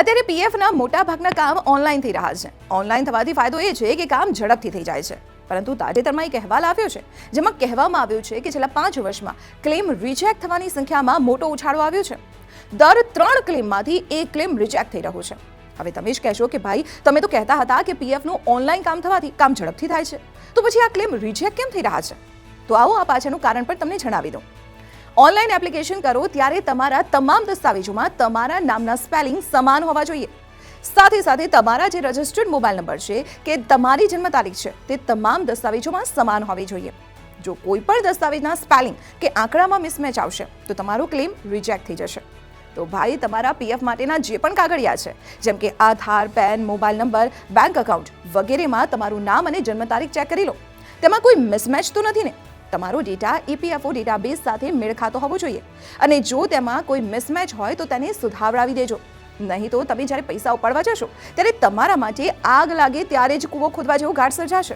અત્યારે પીએફના મોટાભાગના કામ ઓનલાઈન થઈ રહ્યા છે. ઓનલાઈન થવાથી ફાયદો એ છે કે કામ ઝડપથી થઈ જાય છે. પરંતુ તાજેતરમાં એક અહેવાલ આવ્યો છે જેમાં કહેવામાં આવ્યું છે કે છેલ્લા 5 વર્ષમાં ક્લેમ રિજેક્ટ થવાની સંખ્યામાં મોટો ઉછાળો આવ્યો છે. દર 3 ક્લેમમાંથી 1 ક્લેમ રિજેક્ટ થઈ રહ્યો છે. હવે તમે જ કહેશો કે ભાઈ તમે તો કહેતા હતા કે પીએફનું ઓનલાઈન કામ થવાથી કામ ઝડપથી થાય છે, તો પછી આ ક્લેમ રિજેક્ટ કેમ થઈ રહ્યા છે? તો આવો આ પાછળનું કારણ પણ તમને જણાવી દઉં. ઓનલાઈન એપ્લિકેશન કરો ત્યારે તમારા તમામ દસ્તાવેજોમાં તમારા નામના સ્પેલિંગ સમાન હોવા જોઈએ. સાથે સાથે તમારા જે રજિસ્ટર્ડ મોબાઈલ નંબર છે કે તમારી જન્મ તારીખ છે તે તમામ દસ્તાવેજોમાં સમાન હોવી જોઈએ. જો કોઈ પણ દસ્તાવેજના સ્પેલિંગ કે આંકડામાં મિસમેચ આવશે તો તમારો ક્લેમ રિજેક્ટ થઈ જશે. તો ભાઈ તમારા પીએફ માટેના જે પણ કાગળિયા છે જેમ કે Aadhaar, PAN, mobile number, bank account વગેરેમાં તમારું નામ અને જન્મ તારીખ ચેક કરી લો. તેમાં કોઈ મિસમેચ તો નથી ને? તમારો ડેટા ઈપીએફઓ ડેટાબેઝ સાથે મેળ ખાતો હોવો જોઈએ અને જો તેમાં કોઈ મિસમેચ હોય તો તેને સુધારાવી દેજો. નહીં તો તમે જ્યારે પૈસા ઉપાડવા જશો ત્યારે તમારા માટે આગ લાગે ત્યારે જ કૂવો ખોદવા જેવો ઘાટ સર્જાશે.